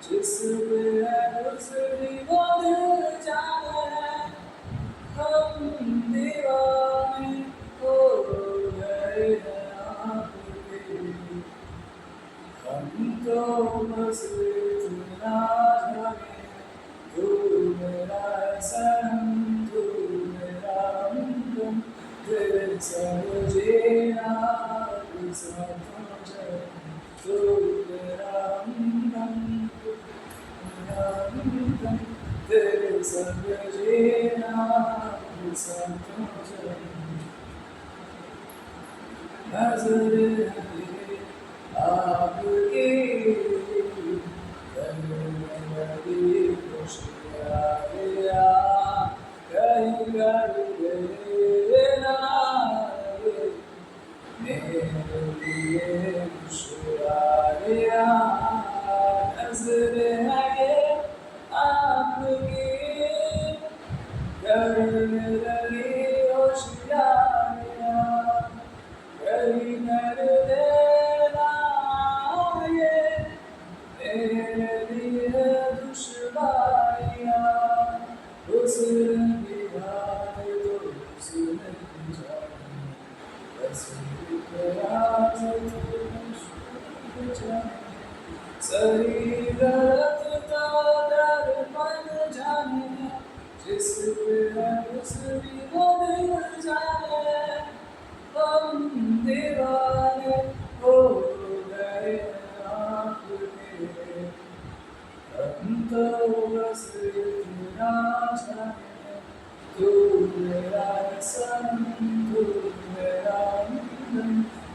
जिस पे दूसरी वो दिल जाने हम दीवाने हो गए हैं आपके। हम तो बस इतना जाने तू मेरा सनम तू मेरा हमदम तेरे संग जीना भी साथों चले तू मेरा हमदम तू मेरा हमदम तेरे संग जीना भी साथों चले नजर आपकी करने लगी खुशियाँ कहीं कर देना मेरे लिए खुशियाँ नजर है ये आपकी करने लगी होशियारियाँ कहीं कर देना ये मेरे लिए दुश्वारियाँ उसने निभाई तो उसने जानी बस प्यास तो जाने सही गलत का दर्पण जाने जिस पे है उसकी वो दिल जाने हम दीवाने हो गए आपके। हम तो बस इतना जाने तू मेरा सनम तू मेरा हमदम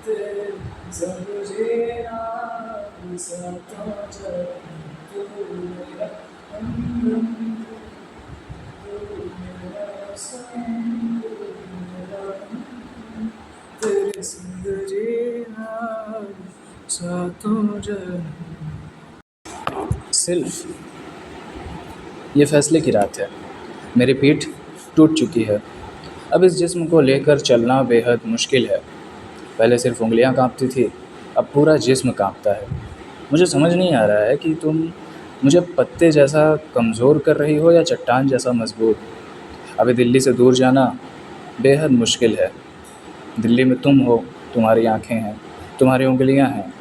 तेरे संग जीना भी साथों चले तू मेरा हमदम तू मेरा सनम तू मेरा हमदम तेरे संग जीना साथों चले। सिर्फ ये फैसले की रात है। मेरी पीठ टूट चुकी है। अब इस जिस्म को लेकर चलना बेहद मुश्किल है। पहले सिर्फ उंगलियां कांपती थी, अब पूरा जिस्म कांपता है। मुझे समझ नहीं आ रहा है कि तुम मुझे पत्ते जैसा कमज़ोर कर रही हो या चट्टान जैसा मजबूत। अभी दिल्ली से दूर जाना बेहद मुश्किल है। दिल्ली में तुम हो, तुम्हारी आंखें हैं, तुम्हारी उंगलियां हैं।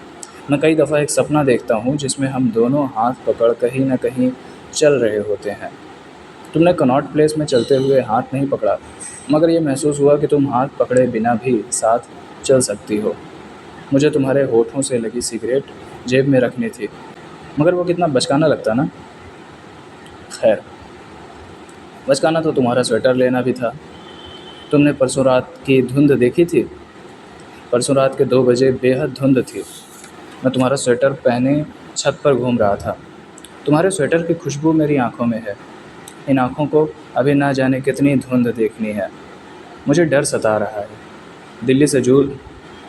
मैं कई दफ़ा एक सपना देखता हूँ जिसमें हम दोनों हाथ पकड़ कहीं न कहीं चल रहे होते हैं। तुमने कनॉट प्लेस में चलते हुए हाथ नहीं पकड़ा, मगर ये महसूस हुआ कि तुम हाथ पकड़े बिना भी साथ चल सकती हो। मुझे तुम्हारे होठों से लगी सिगरेट जेब में रखनी थी, मगर वो कितना बचकाना लगता ना। खैर, बचकाना तो तुम्हारा स्वेटर लेना भी था। तुमने परसों रात की धुंध देखी थी? परसों रात के 2 बजे बेहद धुंध थी। मैं तुम्हारा स्वेटर पहने छत पर घूम रहा था। तुम्हारे स्वेटर की खुशबू मेरी आंखों में है। इन आंखों को अभी ना जाने कितनी धुंध देखनी है। मुझे डर सता रहा है। दिल्ली से दूर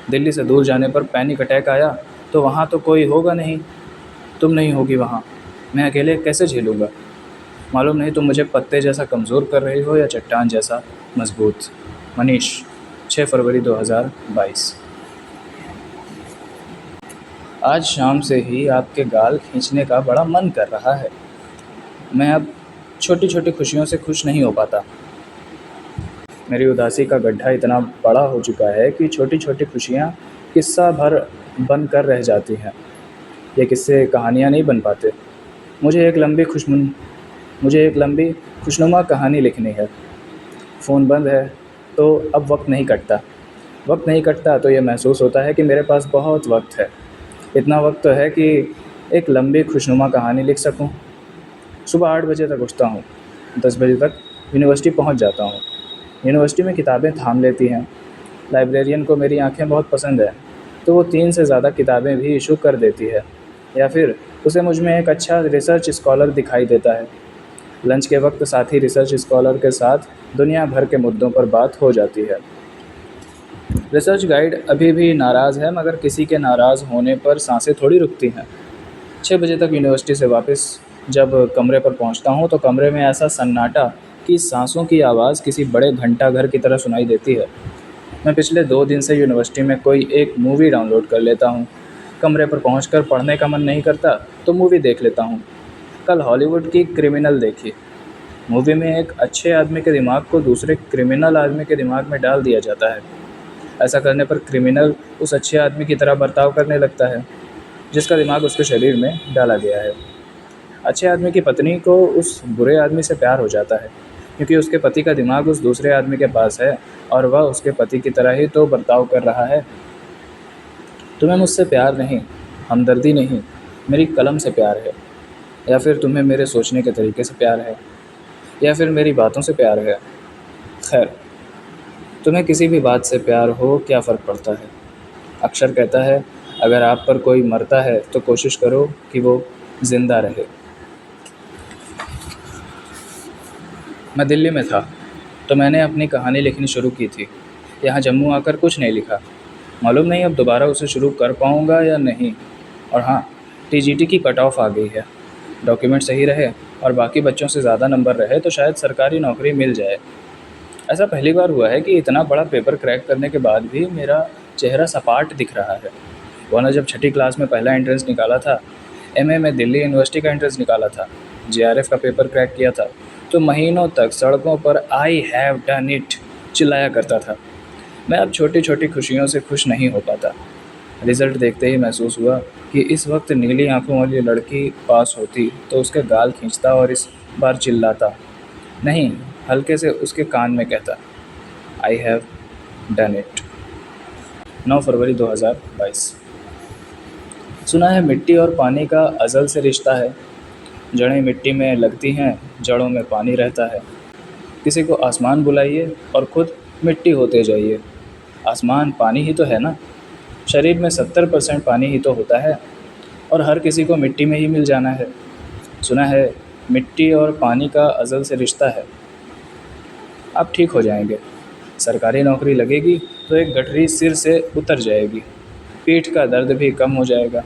दिल्ली से दूर जाने पर पैनिक अटैक आया तो वहाँ तो कोई होगा नहीं, तुम नहीं होगी वहाँ। मैं अकेले कैसे झेलूँगा? मालूम नहीं तुम मुझे पत्ते जैसा कमज़ोर कर रही हो या चट्टान जैसा मजबूत। मनीष, 6 फरवरी 2022। आज शाम से ही आपके गाल खींचने का बड़ा मन कर रहा है। मैं अब छोटी छोटी खुशियों से खुश नहीं हो पाता। मेरी उदासी का गड्ढा इतना बड़ा हो चुका है कि छोटी छोटी खुशियाँ किस्सा भर बन कर रह जाती हैं। ये किस्से कहानियाँ नहीं बन पाते। मुझे एक लंबी मुझे एक लंबी खुशनुमा कहानी लिखनी है। फ़ोन बंद है तो अब वक्त नहीं कटता। वक्त नहीं कटता तो ये महसूस होता है कि मेरे पास बहुत वक्त है। इतना वक्त तो है कि एक लंबी खुशनुमा कहानी लिख सकूं। सुबह 8 बजे तक उठता हूँ, 10 बजे तक यूनिवर्सिटी पहुँच जाता हूँ। यूनिवर्सिटी में किताबें थाम लेती हैं। लाइब्रेरियन को मेरी आंखें बहुत पसंद है। तो वो 3 से ज़्यादा किताबें भी इशू कर देती है, या फिर उसे मुझ में एक अच्छा रिसर्च स्कॉलर दिखाई देता है। लंच के वक्त साथी रिसर्च स्कॉलर के साथ दुनिया भर के मुद्दों पर बात हो जाती है। रिसर्च गाइड अभी भी नाराज़ है, मगर किसी के नाराज़ होने पर सांसें थोड़ी रुकती हैं। 6 बजे तक यूनिवर्सिटी से वापस जब कमरे पर पहुंचता हूं तो कमरे में ऐसा सन्नाटा कि सांसों की आवाज़ किसी बड़े घंटाघर की तरह सुनाई देती है। मैं पिछले 2 दिन से यूनिवर्सिटी में कोई एक मूवी डाउनलोड कर लेता हूँ। कमरे पर पहुंचकर पढ़ने का मन नहीं करता तो मूवी देख लेता हूँ। कल हॉलीवुड की क्रिमिनल देखी। मूवी में एक अच्छे आदमी के दिमाग को दूसरे क्रिमिनल आदमी के दिमाग में डाल दिया जाता है। ऐसा करने पर क्रिमिनल उस अच्छे आदमी की तरह बर्ताव करने लगता है जिसका दिमाग उसके शरीर में डाला गया है। अच्छे आदमी की पत्नी को उस बुरे आदमी से प्यार हो जाता है क्योंकि उसके पति का दिमाग उस दूसरे आदमी के पास है और वह उसके पति की तरह ही तो बर्ताव कर रहा है। तुम्हें मुझसे प्यार नहीं, हमदर्दी नहीं, मेरी कलम से प्यार है, या फिर तुम्हें मेरे सोचने के तरीके से प्यार है, या फिर मेरी बातों से प्यार है। खैर, तुम्हें किसी भी बात से प्यार हो क्या फ़र्क पड़ता है। अक्षर कहता है, अगर आप पर कोई मरता है तो कोशिश करो कि वो ज़िंदा रहे। मैं दिल्ली में था तो मैंने अपनी कहानी लिखनी शुरू की थी। यहाँ जम्मू आकर कुछ नहीं लिखा। मालूम नहीं अब दोबारा उसे शुरू कर पाऊँगा या नहीं। और हाँ, टीजीटी की कट ऑफ आ गई है। डॉक्यूमेंट सही रहे और बाकी बच्चों से ज़्यादा नंबर रहे तो शायद सरकारी नौकरी मिल जाए। ऐसा पहली बार हुआ है कि इतना बड़ा पेपर क्रैक करने के बाद भी मेरा चेहरा सपाट दिख रहा है। वरना जब छठी क्लास में पहला एंट्रेंस निकाला था, एमए में दिल्ली यूनिवर्सिटी का एंट्रेंस निकाला था, जेआरएफ का पेपर क्रैक किया था, तो महीनों तक सड़कों पर आई हैव डन इट चिल्लाया करता था। मैं अब छोटी छोटी खुशियों से खुश नहीं हो पाता। रिज़ल्ट देखते ही महसूस हुआ कि इस वक्त नीली आंखों वाली लड़की पास होती तो उसके गाल खींचता और इस बार चिल्लाता नहीं, हल्के से उसके कान में कहता, आई हैव डन इट। 9 फरवरी 2022। सुना है मिट्टी और पानी का अज़ल से रिश्ता है। जड़ें मिट्टी में लगती हैं, जड़ों में पानी रहता है। किसी को आसमान बुलाइए और खुद मिट्टी होते जाइए। आसमान पानी ही तो है ना। शरीर में 70% पानी ही तो होता है और हर किसी को मिट्टी में ही मिल जाना है। सुना है मिट्टी और पानी का अज़ल से रिश्ता है। आप ठीक हो जाएंगे। सरकारी नौकरी लगेगी तो एक गठरी सिर से उतर जाएगी। पीठ का दर्द भी कम हो जाएगा।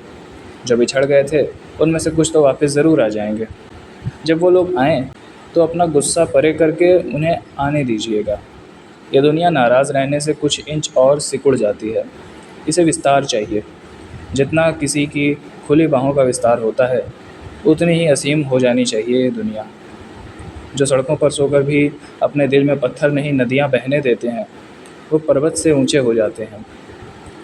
जो बिछड़ गए थे उनमें से कुछ तो वापस ज़रूर आ जाएंगे। जब वो लोग आएँ तो अपना गुस्सा परे करके उन्हें आने दीजिएगा। ये दुनिया नाराज़ रहने से कुछ इंच और सिकुड़ जाती है। इसे विस्तार चाहिए। जितना किसी की खुली बाहों का विस्तार होता है उतनी ही असीम हो जानी चाहिए ये दुनिया। जो सड़कों पर सोकर भी अपने दिल में पत्थर नहीं नदियाँ बहने देते हैं, वो पर्वत से ऊंचे हो जाते हैं।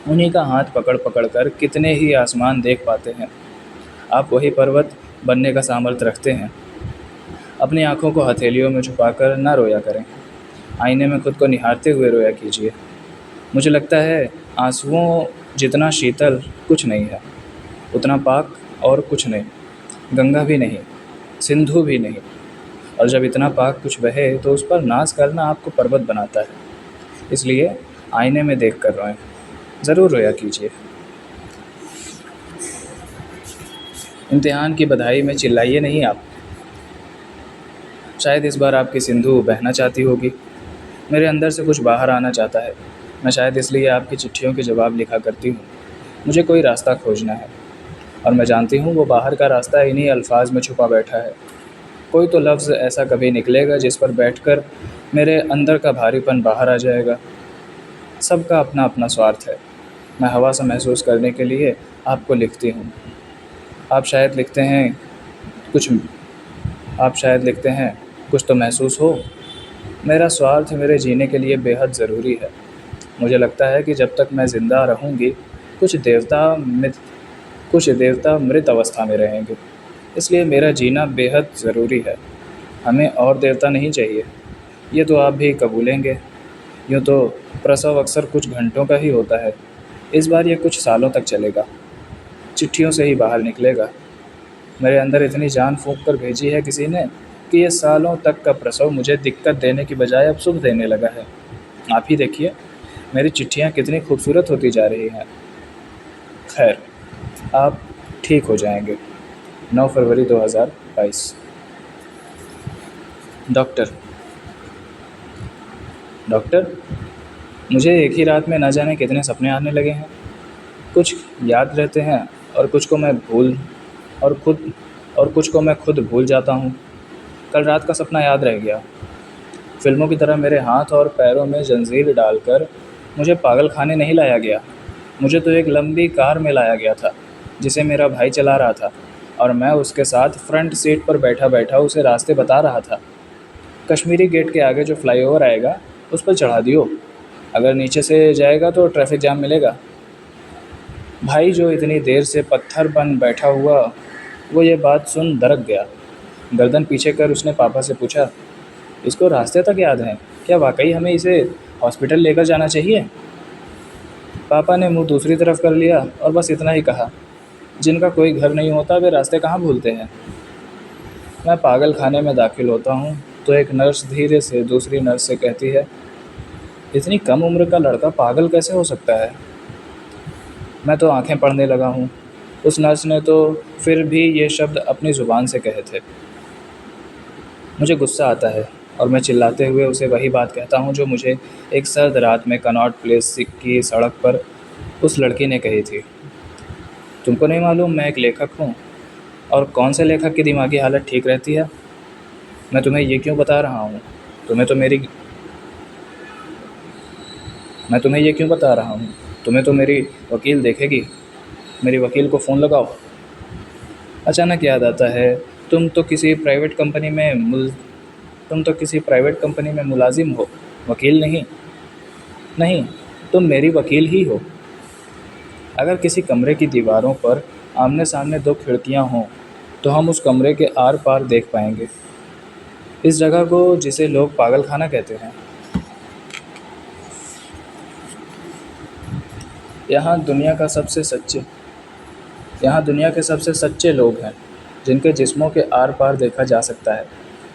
उन्हीं का हाथ पकड़ पकड़ कर कितने ही आसमान देख पाते हैं। आप वही पर्वत बनने का सामर्थ्य रखते हैं। अपनी आँखों को हथेलियों में छुपाकर ना रोया करें। आईने में खुद को निहारते हुए रोया कीजिए। मुझे लगता है आंसुओं जितना शीतल कुछ नहीं है, उतना पाक और कुछ नहीं। गंगा भी नहीं, सिंधु भी नहीं। और जब इतना पाक कुछ बहे तो उस पर नाज करना आपको पर्वत बनाता है। इसलिए आईने में देख कर रोएं, ज़रूर रोया कीजिए। इम्तिहान की बधाई में चिल्लाइए नहीं आप। शायद इस बार आपकी सिंधु बहना चाहती होगी। मेरे अंदर से कुछ बाहर आना चाहता है। मैं शायद इसलिए आपकी चिट्ठियों के जवाब लिखा करती हूँ। मुझे कोई रास्ता खोजना है और मैं जानती हूँ वो बाहर का रास्ता इन्हीं अल्फाज में छुपा बैठा है। कोई तो लफ्ज़ ऐसा कभी निकलेगा जिस पर बैठकर मेरे अंदर का भारीपन बाहर आ जाएगा। सबका अपना अपना स्वार्थ है। मैं हवा सा महसूस करने के लिए आपको लिखती हूँ। आप शायद लिखते हैं कुछ आप शायद लिखते हैं कुछ तो महसूस हो। मेरा स्वार्थ मेरे जीने के लिए बेहद ज़रूरी है। मुझे लगता है कि जब तक मैं ज़िंदा रहूँगी कुछ देवता मृत कुछ देवता मृत अवस्था में रहेंगे। इसलिए मेरा जीना बेहद ज़रूरी है। हमें और देवता नहीं चाहिए। ये तो आप भी कबूलेंगे। यूँ तो प्रसव अक्सर कुछ घंटों का ही होता है। इस बार ये कुछ सालों तक चलेगा। चिट्ठियों से ही बाहर निकलेगा। मेरे अंदर इतनी जान फूंक कर भेजी है किसी ने कि ये सालों तक का प्रसव मुझे दिक्कत देने की बजाय अब सुख देने लगा है। आप ही देखिए मेरी चिट्ठियाँ कितनी खूबसूरत होती जा रही हैं। खैर, आप ठीक हो जाएंगे। 9 फरवरी 2022। डॉक्टर। डॉक्टर, मुझे एक ही रात में न जाने कितने सपने आने लगे हैं। कुछ याद रहते हैं और कुछ को मैं भूल और खुद और कुछ को मैं खुद भूल जाता हूँ। कल रात का सपना याद रह गया। फिल्मों की तरह मेरे हाथ और पैरों में जंजीर डालकर मुझे पागल खाने नहीं लाया गया। मुझे तो एक लंबी कार में लाया गया था जिसे मेरा भाई चला रहा था, और मैं उसके साथ फ्रंट सीट पर बैठा बैठा उसे रास्ते बता रहा था। कश्मीरी गेट के आगे जो फ्लाईओवर आएगा उस पर चढ़ा दियो। अगर नीचे से जाएगा तो ट्रैफिक जाम मिलेगा। भाई, जो इतनी देर से पत्थर बन बैठा हुआ, वो ये बात सुन दरक गया। गर्दन पीछे कर उसने पापा से पूछा, इसको रास्ते तक याद है? क्या वाकई हमें इसे हॉस्पिटल लेकर जाना चाहिए? पापा ने मुंह दूसरी तरफ कर लिया और बस इतना ही कहा, जिनका कोई घर नहीं होता वे रास्ते कहाँ भूलते हैं। मैं पागल खाने में दाखिल होता हूँ तो एक नर्स धीरे से दूसरी नर्स से कहती है, इतनी कम उम्र का लड़का पागल कैसे हो सकता है? मैं तो आंखें पड़ने लगा हूँ। उस नर्स ने तो फिर भी ये शब्द अपनी ज़ुबान से कहे थे। मुझे गुस्सा आता है और मैं चिल्लाते हुए उसे वही बात कहता हूँ जो मुझे एक सर्द रात में कनॉट प्लेस की सड़क पर उस लड़की ने कही थी। तुमको नहीं मालूम मैं एक लेखक हूँ, और कौन से लेखक की दिमागी हालत ठीक रहती है? मैं तुम्हें ये क्यों बता रहा हूँ? तुम्हें तो मेरी मैं तुम्हें ये क्यों बता रहा हूँ? तुम्हें तो मेरी वकील देखेगी। मेरी वकील को फ़ोन लगाओ। अचानक याद आता है, तुम तो किसी प्राइवेट कंपनी में मुलाजिम हो, वकील नहीं। नहीं, तुम मेरी वकील ही हो। अगर किसी कमरे की दीवारों पर आमने सामने दो खिड़कियां हों तो हम उस कमरे के आर पार देख पाएंगे, इस जगह को जिसे लोग पागल खाना कहते हैं। यहाँ दुनिया का सबसे सच्चे यहाँ दुनिया के सबसे सच्चे लोग हैं जिनके जिस्मों के आर पार देखा जा सकता है।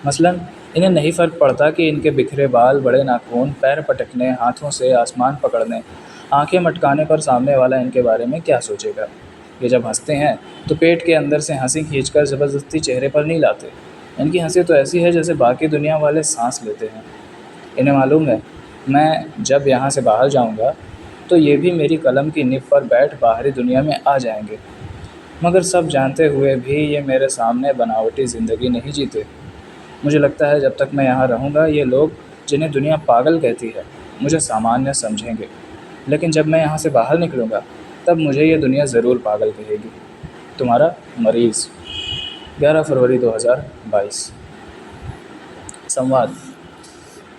मसलन, इन्हें नहीं फ़र्क पड़ता कि इनके बिखरे बाल, बड़े नाखून, पैर पटकने, हाथों से आसमान पकड़ने, आंखें मटकाने पर सामने वाला इनके बारे में क्या सोचेगा। ये जब हंसते हैं तो पेट के अंदर से हंसी खींचकर ज़बरदस्ती चेहरे पर नहीं लाते। इनकी हंसी तो ऐसी है जैसे बाकी दुनिया वाले सांस लेते हैं। इन्हें मालूम है, मैं जब यहाँ से बाहर जाऊँगा तो ये भी मेरी कलम की निब पर बैठ बाहरी दुनिया में आ जाएंगे। मगर सब जानते हुए भी ये मेरे सामने बनावटी ज़िंदगी नहीं जीते। मुझे लगता है जब तक मैं यहाँ रहूँगा ये लोग, जिन्हें दुनिया पागल कहती है, मुझे सामान्य समझेंगे। लेकिन जब मैं यहाँ से बाहर निकलूँगा तब मुझे ये दुनिया ज़रूर पागल कहेगी। तुम्हारा मरीज़। 11 फरवरी 2022। संवाद।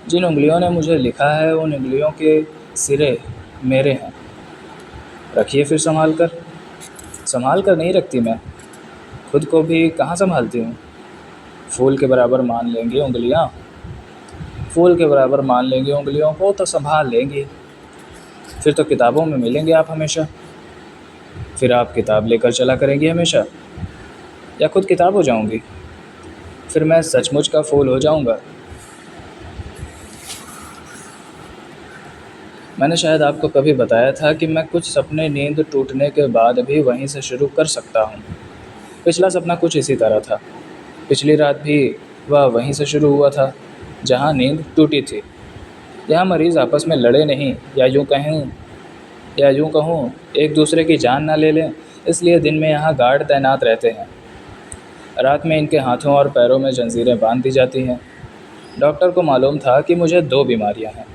जिन उंगलियों ने मुझे लिखा है उन उंगलियों के सिरे मेरे हैं। रखिए फिर संभाल कर नहीं रखती मैं, खुद को भी कहाँ संभालती हूँ। फूल के बराबर मान लेंगी उंगलियाँ फूल के बराबर मान लेंगी उंगलियों को तो संभाल लेंगी। फिर तो किताबों में मिलेंगे आप हमेशा। फिर आप किताब लेकर चला करेंगी हमेशा, या खुद किताब हो जाऊंगी। फिर मैं सचमुच का फूल हो जाऊंगा। मैंने शायद आपको कभी बताया था कि मैं कुछ सपने नींद टूटने के बाद भी वहीं से शुरू कर सकता हूँ। पिछला सपना कुछ इसी तरह था। पिछली रात भी वह वहीं से शुरू हुआ था जहाँ नींद टूटी थी। यहाँ मरीज़ आपस में लड़े नहीं, या यूँ कहूँ एक दूसरे की जान ना ले लें, इसलिए दिन में यहाँ गार्ड तैनात रहते हैं। रात में इनके हाथों और पैरों में जंजीरें बांध दी जाती हैं। डॉक्टर को मालूम था कि मुझे दो बीमारियाँ हैं।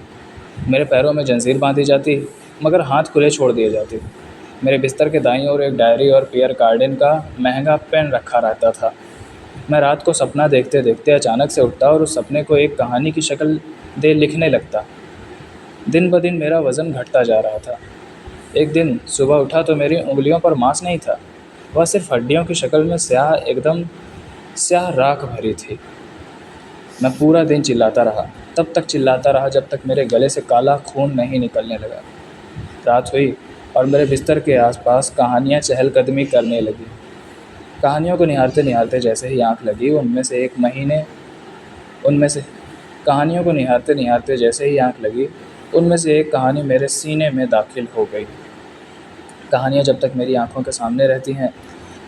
मेरे पैरों में जंजीर बांधी जाती मगर हाथ खुले छोड़ दिए जाते। मेरे बिस्तर के दाईं ओर एक डायरी और पियर कार्डिन का महंगा पेन रखा रहता था। मैं रात को सपना देखते देखते अचानक से उठता और उस सपने को एक कहानी की शक्ल दे लिखने लगता। दिन ब दिन मेरा वज़न घटता जा रहा था। एक दिन सुबह उठा तो मेरी उंगलियों पर मांस नहीं था, वह सिर्फ हड्डियों की शक्ल में एकदम स्याह राख भरी थी। मैं पूरा दिन चिल्लाता रहा, तब तक चिल्लाता रहा जब तक मेरे गले से काला खून नहीं निकलने लगा। रात हुई और मेरे बिस्तर के आसपास कहानियाँ चहलकदमी करने लगी। कहानियों को निहारते निहारते जैसे ही आँख लगी उनमें से कहानियों को निहारते निहारते जैसे ही आँख लगी उनमें से एक कहानी मेरे सीने में दाखिल हो गई। कहानियाँ जब तक मेरी आँखों के सामने रहती हैं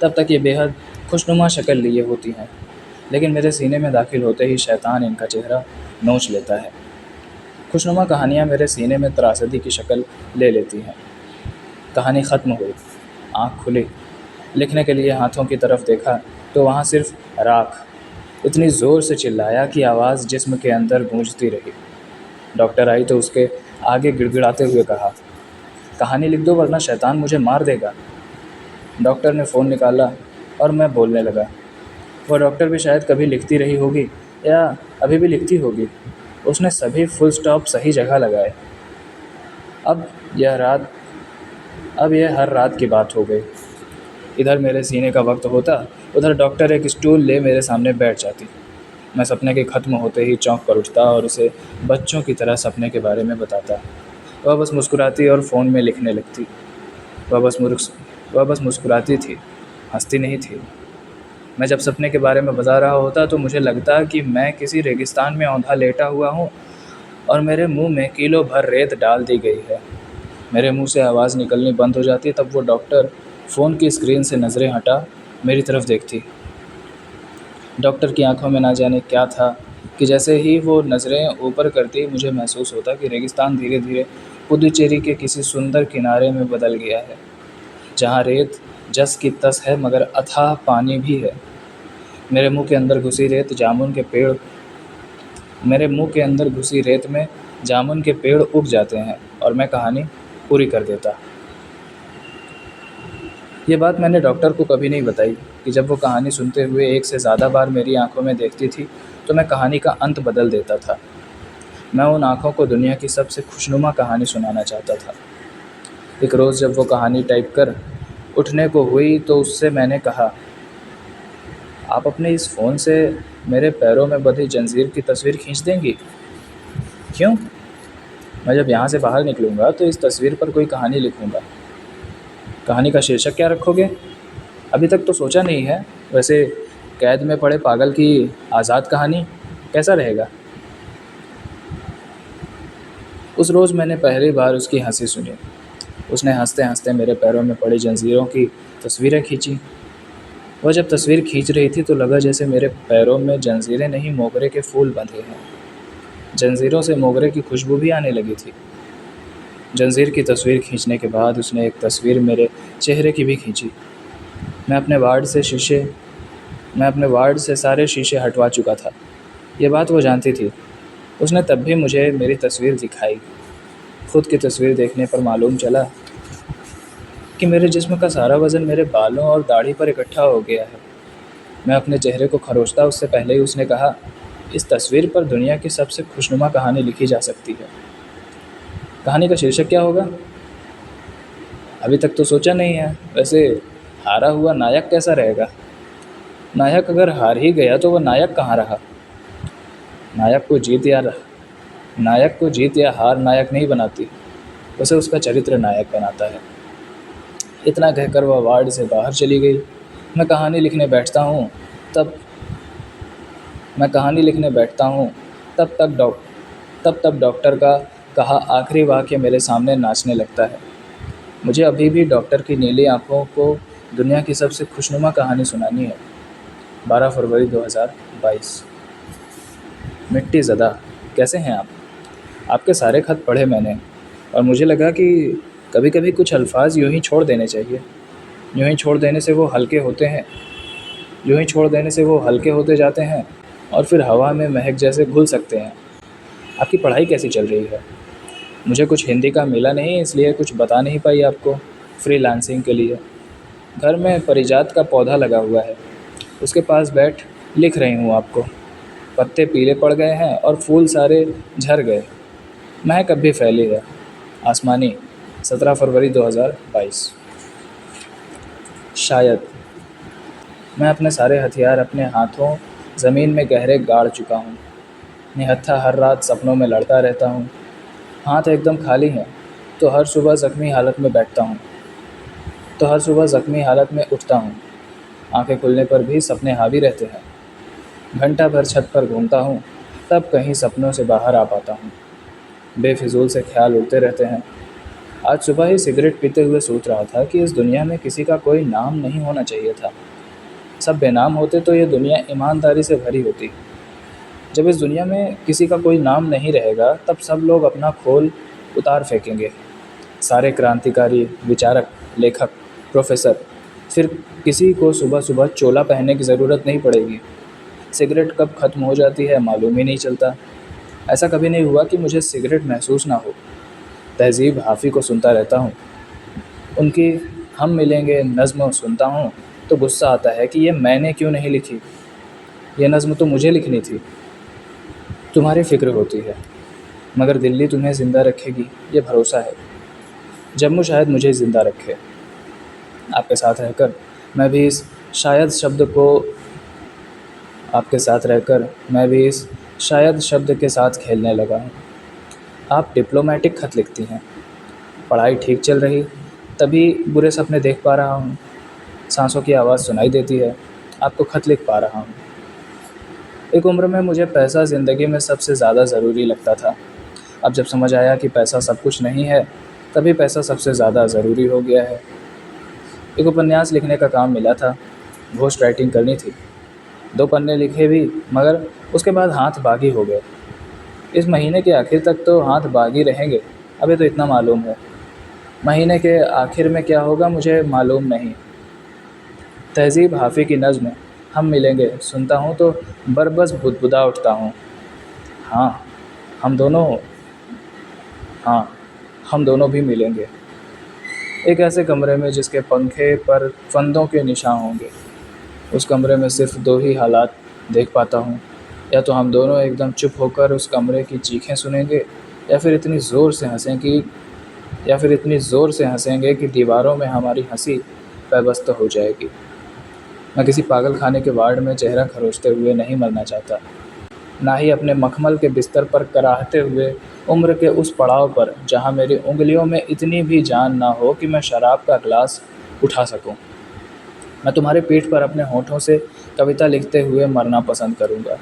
तब तक ये बेहद खुशनुमा शक्ल लिए होती हैं, लेकिन मेरे सीने में दाखिल होते ही शैतान इनका चेहरा नोच लेता है। खुशनुमा कहानियाँ मेरे सीने में त्रासदी की शक्ल ले लेती हैं। कहानी ख़त्म हुई, आँख खुली, लिखने के लिए हाथों की तरफ देखा तो वहाँ सिर्फ राख। इतनी ज़ोर से चिल्लाया कि आवाज़ जिस्म के अंदर गूंजती रही। डॉक्टर आई तो उसके आगे गिड़गिड़ाते हुए कहा, कहानी लिख दो वरना शैतान मुझे मार देगा। डॉक्टर ने फ़ोन निकाला और मैं बोलने लगा। वह डॉक्टर भी शायद कभी लिखती रही होगी या अभी भी लिखती होगी। उसने सभी फुल स्टॉप सही जगह लगाए। अब यह रात अब यह हर रात की बात हो गई। इधर मेरे सीने का वक्त होता, उधर डॉक्टर एक स्टूल ले मेरे सामने बैठ जाती। मैं सपने के ख़त्म होते ही चौंक कर उठता और उसे बच्चों की तरह सपने के बारे में बताता। वह बस मुस्कुराती और फ़ोन में लिखने लगती। वह बस मुर्स वह बस मुस्कुराती थी, हंसती नहीं थी। मैं जब सपने के बारे में बता रहा होता तो मुझे लगता कि मैं किसी रेगिस्तान में औंधा लेटा हुआ हूँ और मेरे मुंह में किलो भर रेत डाल दी गई है। मेरे मुंह से आवाज़ निकलनी बंद हो जाती तब वो डॉक्टर फ़ोन की स्क्रीन से नज़रें हटा मेरी तरफ देखती। डॉक्टर की आंखों में ना जाने क्या था कि जैसे ही वो नज़रें ऊपर करती मुझे महसूस होता कि रेगिस्तान धीरे धीरे पुदुचेरी के किसी सुंदर किनारे में बदल गया है, जहाँ रेत जस की तस है मगर अथाह पानी भी है। मेरे मुंह के अंदर घुसी रेत जामुन के पेड़ मेरे मुंह के अंदर घुसी रेत में जामुन के पेड़ उग जाते हैं और मैं कहानी पूरी कर देता। ये बात मैंने डॉक्टर को कभी नहीं बताई कि जब वो कहानी सुनते हुए एक से ज़्यादा बार मेरी आंखों में देखती थी तो मैं कहानी का अंत बदल देता था। मैं उन आंखों को दुनिया की सबसे खुशनुमा कहानी सुनाना चाहता था। एक रोज़ जब वो कहानी टाइप कर उठने को हुई तो उससे मैंने कहा, आप अपने इस फ़ोन से मेरे पैरों में बंधी जंजीर की तस्वीर खींच देंगी? क्यों? मैं जब यहाँ से बाहर निकलूँगा तो इस तस्वीर पर कोई कहानी लिखूँगा। कहानी का शीर्षक क्या रखोगे? अभी तक तो सोचा नहीं है। वैसे कैद में पड़े पागल की आज़ाद कहानी कैसा रहेगा? उस रोज़ मैंने पहली बार उसकी हंसी सुनी। उसने हंसते हंसते मेरे पैरों में पड़ी जंजीरों की तस्वीरें खींची। वह जब तस्वीर खींच रही थी तो लगा जैसे मेरे पैरों में जंजीरें नहीं मोगरे के फूल बंधे हैं। जंजीरों से मोगरे की खुशबू भी आने लगी थी। जंजीर की तस्वीर खींचने के बाद उसने एक तस्वीर मेरे चेहरे की भी खींची। मैं अपने वार्ड से शीशे मैं अपने वार्ड से सारे शीशे हटवा चुका था। ये बात वो जानती थी। उसने तब भी मुझे मेरी तस्वीर दिखाई। खुद की तस्वीर देखने पर मालूम चला कि मेरे जिस्म का सारा वज़न मेरे बालों और दाढ़ी पर इकट्ठा हो गया है। मैं अपने चेहरे को खरोंचता उससे पहले ही उसने कहा, इस तस्वीर पर दुनिया की सबसे खुशनुमा कहानी लिखी जा सकती है। कहानी का शीर्षक क्या होगा? अभी तक तो सोचा नहीं है। वैसे हारा हुआ नायक कैसा रहेगा? नायक अगर हार ही गया तो वह नायक कहाँ रहा? नायक को जीत या नायक को जीत या हार नायक नहीं बनाती, उसे उसका चरित्र नायक बनाता है। इतना कहकर वह वार्ड से बाहर चली गई। मैं कहानी लिखने बैठता हूँ तब मैं कहानी लिखने बैठता हूँ तब तक डॉ तब तब डॉक्टर का कहा आखिरी वाक्य मेरे सामने नाचने लगता है। मुझे अभी भी डॉक्टर की नीली आंखों को दुनिया की सबसे खुशनुमा कहानी सुनानी है। 12 फरवरी 2022। मिट्टी ज़दा, कैसे हैं आप? आपके सारे खत पढ़े मैंने और मुझे लगा कि कभी कभी कुछ अल्फाज यूं ही छोड़ देने चाहिए। यूं ही छोड़ देने से वो हल्के होते हैं यूं ही छोड़ देने से वो हल्के होते जाते हैं और फिर हवा में महक जैसे घुल सकते हैं। आपकी पढ़ाई कैसी चल रही है? मुझे कुछ हिंदी का मिला नहीं इसलिए कुछ बता नहीं पाई आपको। फ्रीलांसिंग के लिए घर में पारिजात का पौधा लगा हुआ है, उसके पास बैठ लिख रही हूँ आपको। पत्ते पीले पड़ गए हैं और फूल सारे झड़ गए। महक अब भी फैली है। आसमानी, 17 फरवरी 2022। शायद मैं अपने सारे हथियार अपने हाथों ज़मीन में गहरे गाड़ चुका हूँ। निहत्था हर रात सपनों में लड़ता रहता हूँ। हाथ एकदम खाली हैं तो हर सुबह ज़ख्मी हालत में उठता हूँ। आंखें खुलने पर भी सपने हावी रहते हैं। घंटा भर छत पर घूमता हूँ तब कहीं सपनों से बाहर आ पाता हूँ। बेफिजूल से ख्याल उड़ते रहते हैं। आज सुबह ही सिगरेट पीते हुए सोच रहा था कि इस दुनिया में किसी का कोई नाम नहीं होना चाहिए था। सब बेनाम होते तो ये दुनिया ईमानदारी से भरी होती। जब इस दुनिया में किसी का कोई नाम नहीं रहेगा तब सब लोग अपना खोल उतार फेंकेंगे। सारे क्रांतिकारी, विचारक, लेखक, प्रोफेसर। फिर किसी को सुबह सुबह चोला पहनने की ज़रूरत नहीं पड़ेगी। सिगरेट कब ख़त्म हो जाती है मालूम ही नहीं चलता। ऐसा कभी नहीं हुआ कि मुझे सिगरेट महसूस ना हो। तहज़ीब हाफ़ी को सुनता रहता हूँ। उनकी हम मिलेंगे नज़्म सुनता हूँ तो गुस्सा आता है कि ये मैंने क्यों नहीं लिखी। ये नज़्म तो मुझे लिखनी थी। तुम्हारी फ़िक्र होती है मगर दिल्ली तुम्हें ज़िंदा रखेगी, ये भरोसा है। जम्मू शायद मुझे ज़िंदा रखे। आपके साथ रहकर मैं भी इस शायद शब्द को आपके साथ रहकर मैं भी इस शायद शब्द के साथ खेलने लगा हूँ। आप डिप्लोमेटिक ख़त लिखती हैं। पढ़ाई ठीक चल रही तभी बुरे सपने देख पा रहा हूँ। सांसों की आवाज़ सुनाई देती है, आपको ख़त लिख पा रहा हूँ। एक उम्र में मुझे पैसा ज़िंदगी में सबसे ज़्यादा ज़रूरी लगता था। अब जब समझ आया कि पैसा सब कुछ नहीं है तभी पैसा सबसे ज़्यादा ज़रूरी हो गया है। एक उपन्यास लिखने का काम मिला था, घोस्ट राइटिंग करनी थी। 2 पन्ने लिखे भी मगर उसके बाद हाथ बागी हो गए। इस महीने के आखिर तक तो हाथ बागी रहेंगे, अभी तो इतना मालूम है। महीने के आखिर में क्या होगा मुझे मालूम नहीं। तहज़ीब हाफ़ी की नज़्म हम मिलेंगे सुनता हूँ तो बरबस बुदबुदा उठता हूँ। हाँ, हम दोनों हाँ, हम दोनों भी मिलेंगे। एक ऐसे कमरे में जिसके पंखे पर फंदों के निशान होंगे। उस कमरे में सिर्फ़ 2 ही हालात देख पाता हूँ, या तो हम दोनों एकदम चुप होकर उस कमरे की चीखें सुनेंगे या फिर इतनी ज़ोर से हँसेंगे कि दीवारों में हमारी हँसी पेवस्त हो जाएगी। मैं किसी पागल खाने के वार्ड में चेहरा खरोंचते हुए नहीं मरना चाहता, ना ही अपने मखमल के बिस्तर पर कराहते हुए उम्र के उस पड़ाव पर जहाँ मेरी उँगलियों में इतनी भी जान ना हो कि मैं शराब का ग्लास उठा सकूं। मैं तुम्हारे पीठ पर अपने होठों से कविता लिखते हुए मरना पसंद करूंगा,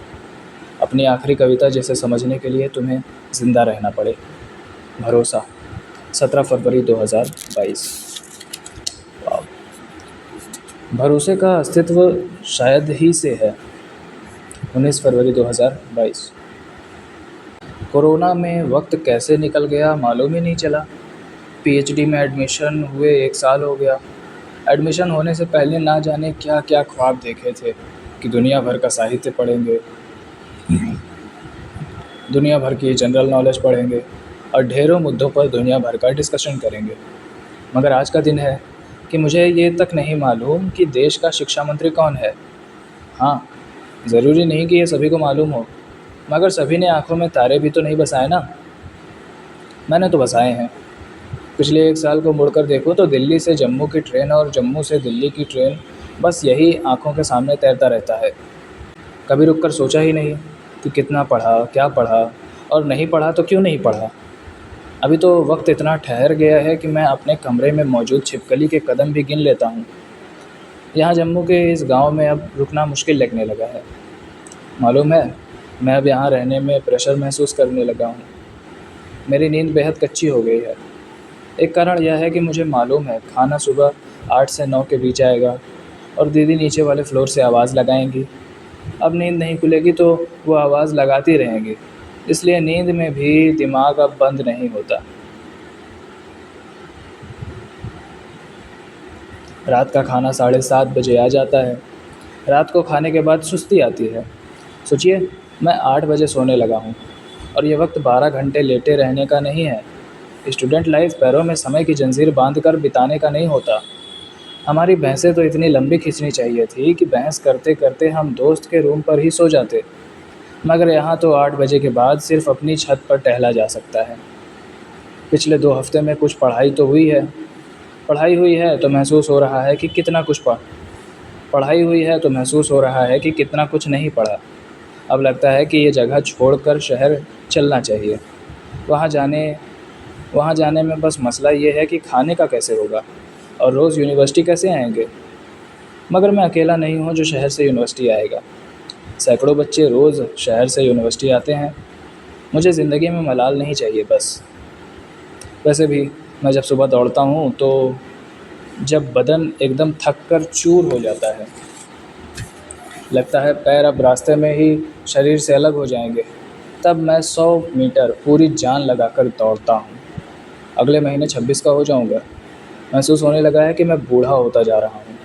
अपनी आखिरी कविता जिसे समझने के लिए तुम्हें ज़िंदा रहना पड़े। भरोसा, 17 फरवरी 2022। वाह। भरोसे का अस्तित्व शायद ही से है। 19 फरवरी 2022। कोरोना में वक्त कैसे निकल गया मालूम ही नहीं चला। पीएचडी में एडमिशन हुए 1 साल हो गया। एडमिशन होने से पहले ना जाने क्या क्या ख्वाब देखे थे कि दुनिया भर का साहित्य पढ़ेंगे, दुनिया भर की जनरल नॉलेज पढ़ेंगे और ढेरों मुद्दों पर दुनिया भर का डिस्कशन करेंगे। मगर आज का दिन है कि मुझे ये तक नहीं मालूम कि देश का शिक्षा मंत्री कौन है। हाँ, ज़रूरी नहीं कि ये सभी को मालूम हो, मगर सभी ने आँखों में तारे भी तो नहीं बसाए ना। मैंने तो बसाए हैं। पिछले 1 साल को मुड़कर देखो तो दिल्ली से जम्मू की ट्रेन और जम्मू से दिल्ली की ट्रेन बस यही आँखों के सामने तैरता रहता है। कभी रुक कर सोचा ही नहीं कि कितना पढ़ा, क्या पढ़ा और नहीं पढ़ा तो क्यों नहीं पढ़ा। अभी तो वक्त इतना ठहर गया है कि मैं अपने कमरे में मौजूद छिपकली के कदम भी गिन लेता हूँ। यहाँ जम्मू के इस गांव में अब रुकना मुश्किल लगने लगा है। मालूम है, मैं अब यहाँ रहने में प्रेशर महसूस करने लगा हूँ। मेरी नींद बेहद कच्ची हो गई है। एक कारण यह है कि मुझे मालूम है खाना सुबह 8 से 9 के बीच आएगा और दीदी नीचे वाले फ्लोर से आवाज़ लगाएंगी। अब नींद नहीं खुलेगी तो वो आवाज़ लगाती रहेंगी, इसलिए नींद में भी दिमाग अब बंद नहीं होता। रात का खाना 7:30 बजे आ जाता है। रात को खाने के बाद सुस्ती आती है। सोचिए, मैं 8 बजे सोने लगा हूँ और ये वक्त 12 घंटे लेटे रहने का नहीं है। स्टूडेंट लाइफ पैरों में समय की जंजीर बांध कर बिताने का नहीं होता। हमारी बहसें तो इतनी लंबी खींचनी चाहिए थी कि बहस करते करते हम दोस्त के रूम पर ही सो जाते। मगर यहाँ तो 8 बजे के बाद सिर्फ अपनी छत पर टहला जा सकता है। पिछले 2 हफ्ते में कुछ पढ़ाई हुई है तो महसूस हो रहा है कि पढ़ाई हुई है तो महसूस हो रहा है कि कितना कुछ नहीं पढ़ा। अब लगता है कि ये जगह छोड़कर शहर चलना चाहिए। वहाँ जाने वहाँ जाने में बस मसला ये है कि खाने का कैसे होगा और रोज़ यूनिवर्सिटी कैसे आएंगे। मगर मैं अकेला नहीं हूँ जो शहर से यूनिवर्सिटी आएगा। सैकड़ों बच्चे रोज़ शहर से यूनिवर्सिटी आते हैं। मुझे ज़िंदगी में मलाल नहीं चाहिए बस। वैसे भी मैं जब सुबह दौड़ता हूँ तो जब बदन एकदम थक कर चूर हो जाता है, लगता है पैर अब रास्ते में ही शरीर से अलग हो जाएंगे, तब मैं 100 मीटर पूरी जान लगाकर दौड़ता हूँ। अगले महीने 26 का हो जाऊँगा। महसूस होने लगा है कि मैं बूढ़ा होता जा रहा हूँ।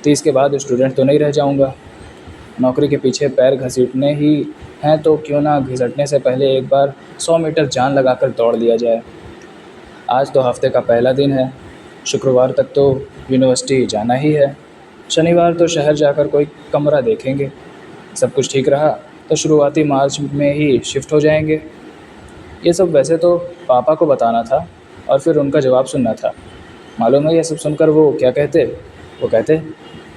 30 के बाद स्टूडेंट तो नहीं रह जाऊँगा। नौकरी के पीछे पैर घसीटने ही हैं तो क्यों ना घिसटने से पहले एक बार 100 मीटर जान लगाकर दौड़ लिया जाए। आज तो हफ्ते का पहला दिन है। शुक्रवार तक तो यूनिवर्सिटी जाना ही है। शनिवार तो शहर जाकर कोई कमरा देखेंगे। सब कुछ ठीक रहा तो शुरुआती मार्च में ही शिफ्ट हो जाएंगे। ये सब वैसे तो पापा को बताना था और फिर उनका जवाब सुनना था। मालूम है ये सब सुनकर वो क्या कहते? वो कहते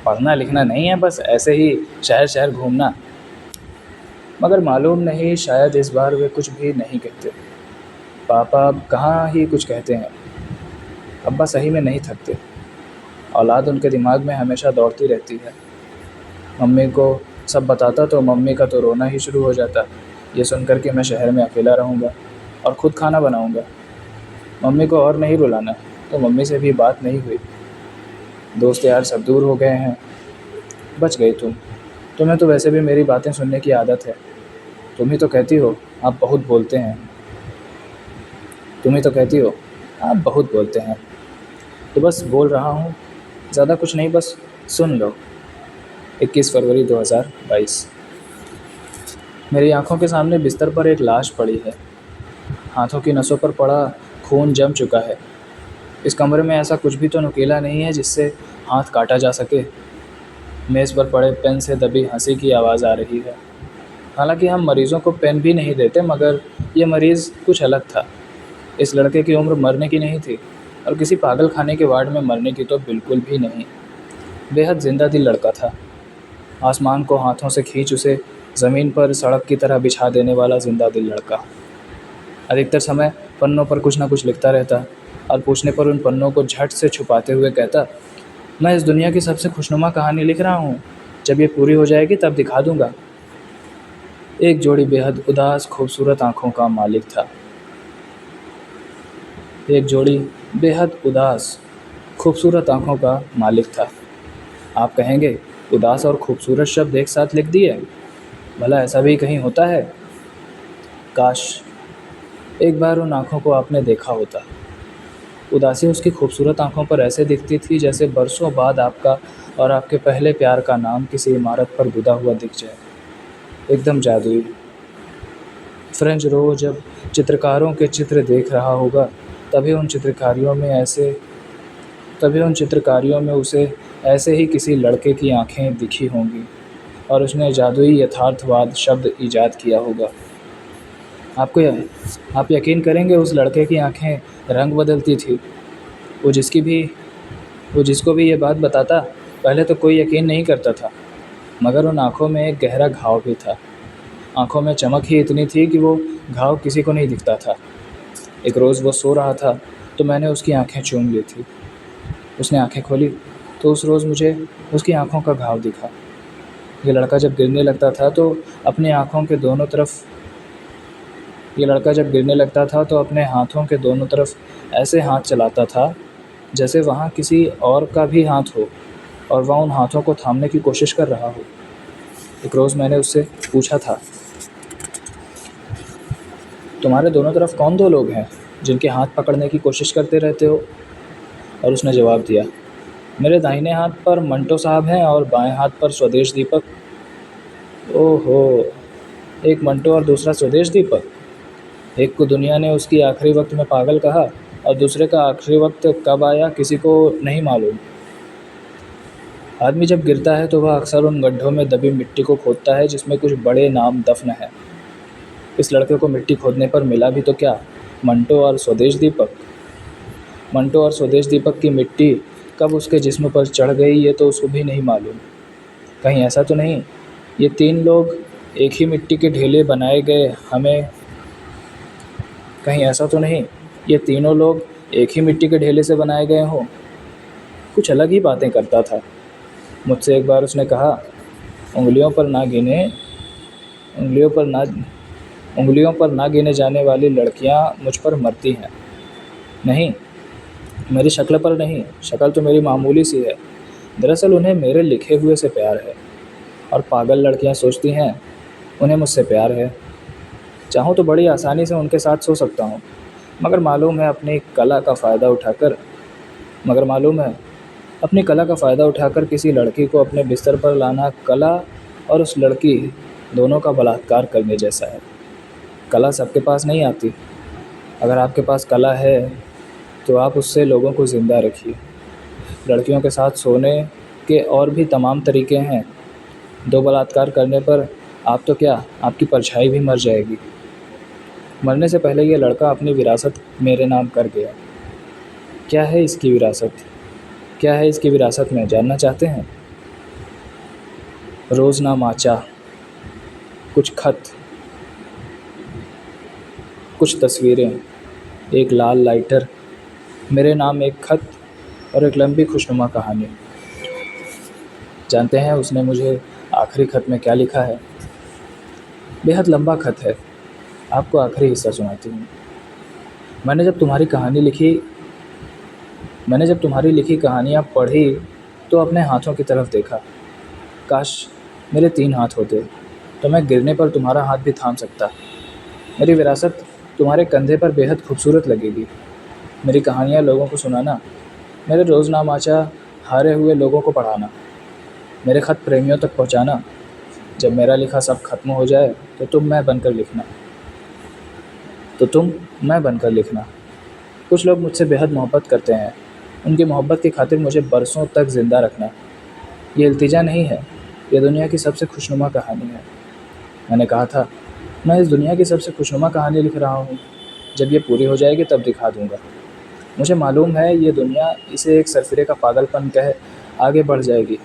पढ़ना लिखना नहीं है, बस ऐसे ही शहर शहर घूमना। मगर मालूम नहीं, शायद इस बार वे कुछ भी नहीं कहते। पापा अब कहाँ ही कुछ कहते हैं। अब्बा सही में नहीं थकते। औलाद उनके दिमाग में हमेशा दौड़ती रहती है। मम्मी को सब बताता तो मम्मी का तो रोना ही शुरू हो जाता, ये सुनकर कि मैं शहर में अकेला रहूँगा और ख़ुद खाना बनाऊँगा। मम्मी को और नहीं रुलाना, तो मम्मी से भी बात नहीं हुई। दोस्त यार सब दूर हो गए हैं। बच गई तुम। तुम्हें तो वैसे भी मेरी बातें सुनने की आदत है। तुम ही तो कहती हो आप बहुत बोलते हैं। तुम ही तो कहती हो आप बहुत बोलते हैं। तो बस बोल रहा हूँ, ज़्यादा कुछ नहीं, बस सुन लो। 21 फरवरी 2022। मेरी आंखों के सामने बिस्तर पर एक लाश पड़ी है। हाथों की नसों पर पड़ा खून जम चुका है। इस कमरे में ऐसा कुछ भी तो नुकीला नहीं है जिससे हाथ काटा जा सके। मेज़ पर पड़े पेन से दबी हंसी की आवाज़ आ रही है। हालांकि हम मरीज़ों को पेन भी नहीं देते, मगर ये मरीज़ कुछ अलग था। इस लड़के की उम्र मरने की नहीं थी और किसी पागल खाने के वार्ड में मरने की तो बिल्कुल भी नहीं। बेहद जिंदा दिल लड़का था। आसमान को हाथों से खींच उसे ज़मीन पर सड़क की तरह बिछा देने वाला जिंदा दिल लड़का। अधिकतर समय पन्नों पर कुछ न कुछ लिखता रहता और पूछने पर उन पन्नों को झट से छुपाते हुए कहता, मैं इस दुनिया की सबसे खुशनुमा कहानी लिख रहा हूँ। जब ये पूरी हो जाएगी तब दिखा दूँगा। एक जोड़ी बेहद उदास खूबसूरत आँखों का मालिक था। एक जोड़ी बेहद उदास खूबसूरत आँखों का मालिक था। आप कहेंगे उदास और खूबसूरत शब्द एक साथ लिख दिए, भला ऐसा भी कहीं होता है? काश एक बार उन आँखों को आपने देखा होता। उदासी उसकी खूबसूरत आँखों पर ऐसे दिखती थी जैसे बरसों बाद आपका और आपके पहले प्यार का नाम किसी इमारत पर गुदा हुआ दिख जाए, एकदम जादुई। फ्रेंच रो जब चित्रकारों के चित्र देख रहा होगा तभी उन चित्रकारियों में उसे ऐसे ही किसी लड़के की आंखें दिखी होंगी और उसने जादुई यथार्थवाद शब्द ईजाद किया होगा। आप यकीन करेंगे, उस लड़के की आंखें रंग बदलती थी। वो जिसकी भी वो जिसको भी ये बात बताता, पहले तो कोई यकीन नहीं करता था, मगर उन आँखों में एक गहरा घाव भी था। आँखों में चमक ही इतनी थी कि वो घाव किसी को नहीं दिखता था। एक रोज़ वो सो रहा था तो मैंने उसकी आंखें चूम ली थी। उसने आंखें खोली तो उस रोज़ मुझे उसकी आंखों का घाव दिखा। ये लड़का जब गिरने लगता था तो अपने हाथों के दोनों तरफ ऐसे हाथ चलाता था जैसे वहाँ किसी और का भी हाथ हो और वह उन हाथों को थामने की कोशिश कर रहा हो। एक रोज़ मैंने उससे पूछा था, तुम्हारे दोनों तरफ कौन दो लोग हैं जिनके हाथ पकड़ने की कोशिश करते रहते हो? और उसने जवाब दिया, मेरे दाहिने हाथ पर मंटो साहब हैं और बाएं हाथ पर स्वदेश दीपक। ओहो, एक मंटो और दूसरा स्वदेश दीपक। एक को दुनिया ने उसकी आखिरी वक्त में पागल कहा और दूसरे का आखिरी वक्त कब आया किसी को नहीं मालूम। आदमी जब गिरता है तो वह अक्सर उन गड्ढों में दबी मिट्टी को खोदता है जिसमें कुछ बड़े नाम दफन है। इस लड़के को मिट्टी खोदने पर मिला भी तो क्या, मंटो और स्वदेश दीपक। मंटो और स्वदेश दीपक की मिट्टी कब उसके जिस्म पर चढ़ गई ये तो उसको भी नहीं मालूम। कहीं ऐसा तो नहीं ये तीन लोग एक ही मिट्टी के ढेले बनाए गए हमें कहीं ऐसा तो नहीं ये तीनों लोग एक ही मिट्टी के ढेले से बनाए गए हों। कुछ अलग ही बातें करता था। मुझसे एक बार उसने कहा, उंगलियों पर ना गिने जाने वाली लड़कियां मुझ पर मरती हैं। नहीं, मेरी शक्ल पर नहीं, शक्ल तो मेरी मामूली सी है। दरअसल उन्हें मेरे लिखे हुए से प्यार है। और पागल लड़कियां सोचती हैं उन्हें मुझसे प्यार है। चाहूँ तो बड़ी आसानी से उनके साथ सो सकता हूँ, मगर मालूम है अपनी कला का फ़ायदा उठाकर मगर मालूम है अपनी कला का फ़ायदा उठाकर किसी लड़की को अपने बिस्तर पर लाना कला और उस लड़की दोनों का बलात्कार करने जैसा है। कला सबके पास नहीं आती। अगर आपके पास कला है तो आप उससे लोगों को ज़िंदा रखिए। लड़कियों के साथ सोने के और भी तमाम तरीके हैं। दो बलात्कार करने पर आप तो क्या, आपकी परछाई भी मर जाएगी। मरने से पहले ये लड़का अपनी विरासत मेरे नाम कर गया। क्या है इसकी विरासत? क्या है इसकी विरासत में, जानना चाहते हैं? रोज़नामाचा, कुछ खत, कुछ तस्वीरें, एक लाल लाइटर, मेरे नाम एक खत और एक लंबी खुशनुमा कहानी। जानते हैं उसने मुझे आखिरी खत में क्या लिखा है? बेहद लंबा खत है। आपको आखिरी हिस्सा सुनाती हूँ। मैंने जब तुम्हारी कहानी लिखी मैंने जब तुम्हारी लिखी कहानियाँ पढ़ी तो अपने हाथों की तरफ देखा। काश मेरे 3 हाथ होते तो मैं गिरने पर तुम्हारा हाथ भी थाम सकता। मेरी विरासत तुम्हारे कंधे पर बेहद खूबसूरत लगेगी। मेरी कहानियाँ लोगों को सुनाना, मेरे रोज़नामाचा हारे हुए लोगों को पढ़ाना, मेरे ख़त प्रेमियों तक पहुँचाना। जब मेरा लिखा सब खत्म हो जाए तो तुम मैं बनकर लिखना। कुछ लोग मुझसे बेहद मोहब्बत करते हैं। उनकी मोहब्बत की खातिर मुझे बरसों तक ज़िंदा रखना। ये इल्तिजा नहीं है, ये दुनिया की सबसे खुशनुमा कहानी है। मैंने कहा था मैं इस दुनिया की सबसे खुशनुमा कहानी लिख रहा हूँ। जब ये पूरी हो जाएगी तब दिखा दूँगा। मुझे मालूम है ये दुनिया इसे एक सरफिरे का पागलपन कह आगे बढ़ जाएगी,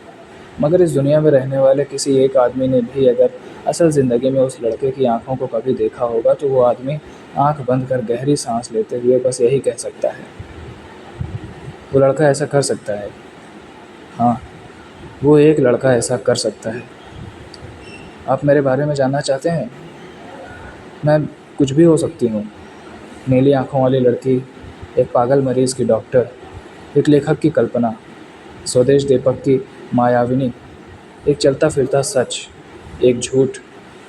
मगर इस दुनिया में रहने वाले किसी एक आदमी ने भी अगर असल ज़िंदगी में उस लड़के की आंखों को कभी देखा होगा तो वो आदमी आंख बंद कर गहरी सांस लेते हुए बस यही कह सकता है, वो लड़का ऐसा कर सकता है। हाँ, वो एक लड़का ऐसा कर सकता है। आप मेरे बारे में जानना चाहते हैं? मैं कुछ भी हो सकती हूँ। नीली आंखों वाली लड़की, एक पागल मरीज़ की डॉक्टर, एक लेखक की कल्पना, स्वदेश दीपक की मायाविनी, एक चलता फिरता सच, एक झूठ,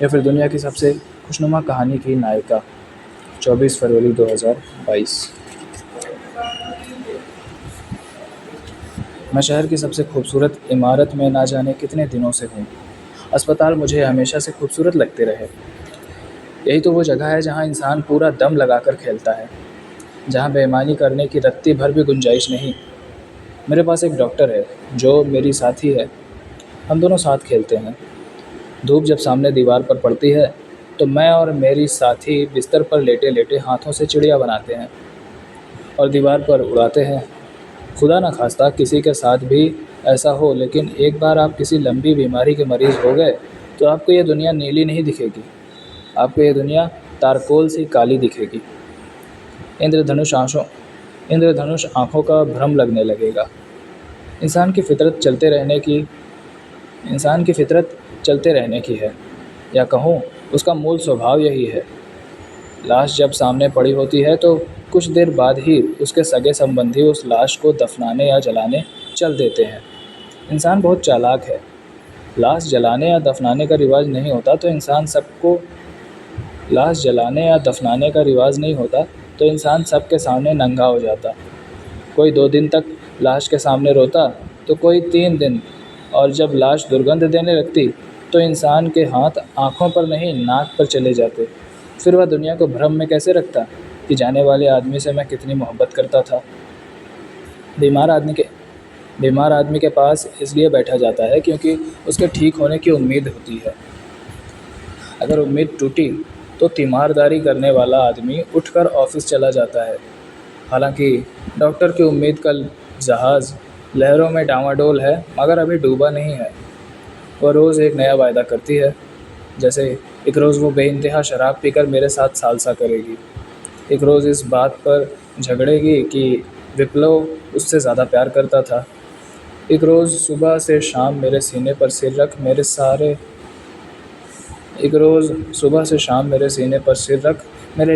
या फिर दुनिया की सबसे खुशनुमा कहानी की नायिका। 24 फरवरी 2022। मैं शहर की सबसे खूबसूरत इमारत में ना जाने कितने दिनों से हूँ। अस्पताल मुझे हमेशा से खूबसूरत लगते रहे। यही तो वो जगह है जहाँ इंसान पूरा दम लगाकर खेलता है, जहाँ बेईमानी करने की रत्ती भर भी गुंजाइश नहीं। मेरे पास एक डॉक्टर है जो मेरी साथी है। हम दोनों साथ खेलते हैं। धूप जब सामने दीवार पर पड़ती है तो मैं और मेरी साथी बिस्तर पर लेटे लेटे हाथों से चिड़िया बनाते हैं और दीवार पर उड़ाते हैं। खुदा न खास्ता किसी के साथ भी ऐसा हो, लेकिन एक बार आप किसी लंबी बीमारी के मरीज़ हो गए तो आपको ये दुनिया नीली नहीं दिखेगी। आपको ये दुनिया तारकोल सी काली दिखेगी। इंद्रधनुष आँखों इंद्रधनुष आँखों का भ्रम लगने लगेगा। इंसान की फितरत चलते रहने की इंसान की फितरत चलते रहने की है, या कहूँ उसका मूल स्वभाव यही है। लाश जब सामने पड़ी होती है तो कुछ देर बाद ही उसके सगे संबंधी उस लाश को दफनाने या जलाने चल देते हैं। इंसान बहुत चालाक है। लाश जलाने या दफनाने का रिवाज नहीं होता तो इंसान सबके सामने नंगा हो जाता। कोई 2 दिन तक लाश के सामने रोता तो कोई 3 दिन, और जब लाश दुर्गंध देने लगती तो इंसान के हाथ आँखों पर नहीं नाक पर चले जाते। फिर वह दुनिया को भ्रम में कैसे रखता कि जाने वाले आदमी से मैं कितनी मोहब्बत करता था। बीमार आदमी के पास इसलिए बैठा जाता है क्योंकि उसके ठीक होने की उम्मीद होती है। अगर उम्मीद टूटी तो तीमारदारी करने वाला आदमी उठकर ऑफिस चला जाता है। हालांकि डॉक्टर की उम्मीद का जहाज़ लहरों में डामाडोल है, मगर अभी डूबा नहीं है। वह रोज़ एक नया वायदा करती है। जैसे एक रोज़ वो बेइंतहा शराब पीकर मेरे साथ सालसा करेगी। एक रोज़ इस बात पर झगड़ेगी कि विप्लव उससे ज़्यादा प्यार करता था। एक रोज़ सुबह से शाम मेरे सीने पर सिर रख मेरे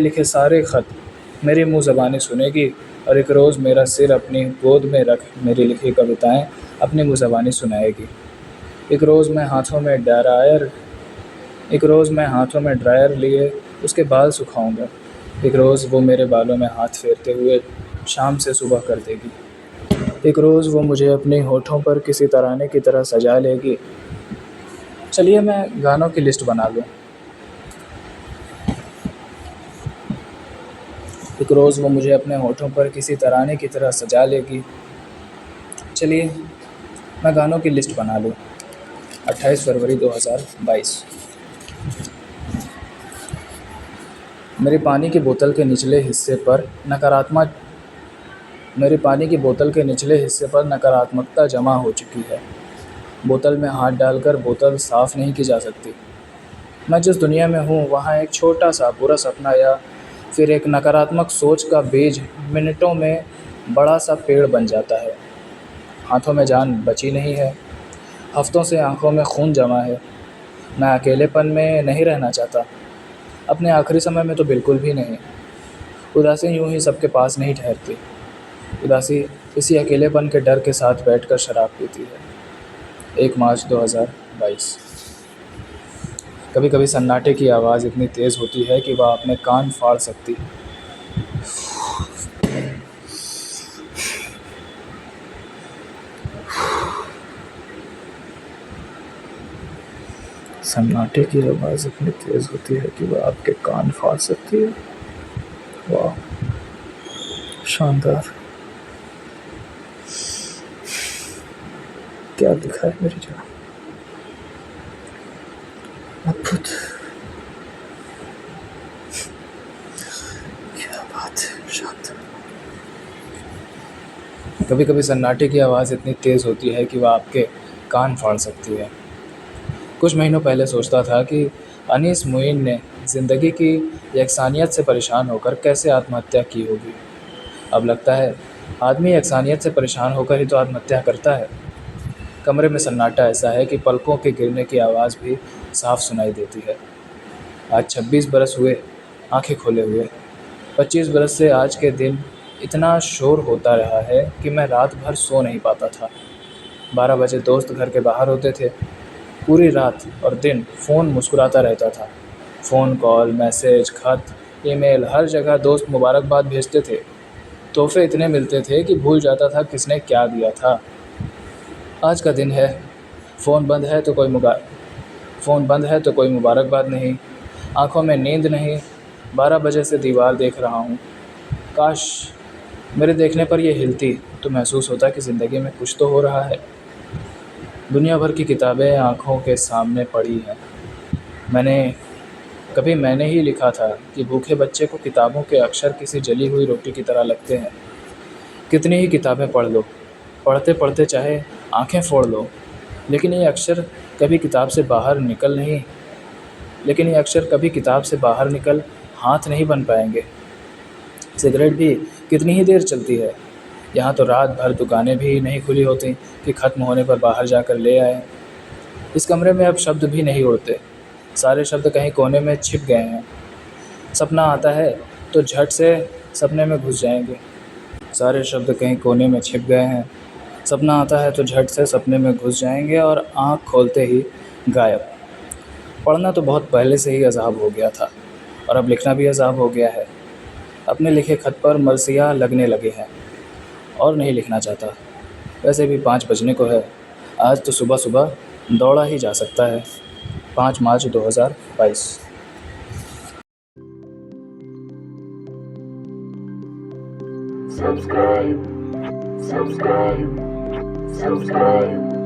लिखे सारे ख़त मेरी मुँह ज़बानी सुनेगी और एक रोज़ मेरा सिर अपनी गोद में रख मेरी लिखी कविताएं अपनी मुज़बानी सुनाएगी। एक रोज़ मैं हाथों में ड्रायर एक रोज़ मैं हाथों में ड्रायर लिए उसके बाल सुखाऊंगा। एक रोज़ वो मेरे बालों में हाथ फेरते हुए शाम से सुबह कर देगी। एक रोज़ वो मुझे अपने होठों पर किसी तराने की तरह सजा लेगी। चलिए मैं गानों की लिस्ट बना लूँ। एक रोज़ वो मुझे अपने होठों पर किसी तराने की तरह सजा लेगी। चलिए मैं गानों की लिस्ट बना लूँ। 28 फरवरी 2022। मेरी पानी की बोतल के निचले हिस्से पर नकारात्मक मेरी पानी की बोतल के निचले हिस्से पर नकारात्मकता जमा हो चुकी है। बोतल में हाथ डालकर बोतल साफ़ नहीं की जा सकती। मैं जिस दुनिया में हूँ वहाँ एक छोटा सा बुरा सपना या फिर एक नकारात्मक सोच का बीज मिनटों में बड़ा सा पेड़ बन जाता है। हाथों में जान बची नहीं है, हफ्तों से आंखों में खून जमा है। मैं अकेलेपन में नहीं रहना चाहता, अपने आखिरी समय में तो बिल्कुल भी नहीं। उदासी यूं ही सबके पास नहीं ठहरती। उदासी इसी अकेलेपन के डर के साथ बैठकर शराब पीती है। 1 मार्च 2022। कभी कभी सन्नाटे की आवाज़ इतनी तेज़ होती है कि वह अपने कान फाड़ सकती है। सन्नाटे की आवाज़ इतनी तेज़ होती है कि वह आपके कान फाड़ सकती है। वाह, शानदार। क्या लिखा है मेरी जान, अद्भुत। क्या बात है, शानदार। कभी कभी सन्नाटे की आवाज़ इतनी तेज़ होती है कि वह आपके कान फाड़ सकती है। कुछ महीनों पहले सोचता था कि अनीस मुइन ने ज़िंदगी की यकसानियत से परेशान होकर कैसे आत्महत्या की होगी। अब लगता है आदमी यकसानियत से परेशान होकर ही तो आत्महत्या करता है। कमरे में सन्नाटा ऐसा है कि पलकों के गिरने की आवाज़ भी साफ सुनाई देती है। आज 26 बरस हुए आंखें खोले हुए। 25 बरस से आज के दिन इतना शोर होता रहा है कि मैं रात भर सो नहीं पाता था। 12 बजे दोस्त घर के बाहर होते थे। पूरी रात और दिन फ़ोन मुस्कुराता रहता था। फ़ोन कॉल, मैसेज, खत, ईमेल, हर जगह दोस्त मुबारकबाद भेजते थे। तोहफे इतने मिलते थे कि भूल जाता था किसने क्या दिया था। आज का दिन है, फ़ोन बंद है तो कोई मुबारकबाद नहीं, आंखों में नींद नहीं। 12 बजे से दीवार देख रहा हूँ। काश मेरे देखने पर ये हिलती तो महसूस होता कि ज़िंदगी में कुछ तो हो रहा है। दुनिया भर की किताबें आँखों के सामने पड़ी हैं। मैंने ही लिखा था कि भूखे बच्चे को किताबों के अक्षर किसी जली हुई रोटी की तरह लगते हैं। कितनी ही किताबें पढ़ लो, पढ़ते पढ़ते चाहे आँखें फोड़ लो, लेकिन ये अक्षर कभी किताब से बाहर निकल हाथ नहीं बन पाएंगे। सिगरेट भी कितनी ही देर चलती है। यहाँ तो रात भर दुकानें भी नहीं खुली होती कि ख़त्म होने पर बाहर जाकर ले आए। इस कमरे में अब शब्द भी नहीं उड़ते, सारे शब्द कहीं कोने में छिप गए हैं। सपना आता है तो झट से सपने में घुस जाएंगे। सारे शब्द कहीं कोने में छिप गए हैं। सपना आता है तो झट से सपने में घुस जाएंगे और आँख खोलते ही गायब। पढ़ना तो बहुत पहले से ही अज़ाब हो गया था और अब लिखना भी अज़ाब हो गया है। अपने लिखे खत पर मरसिया लगने लगे हैं और नहीं लिखना चाहता। वैसे भी 5 बजने को है। आज तो सुबह सुबह दौड़ा ही जा सकता है। 5 मार्च 2022। Subscribe, subscribe, subscribe.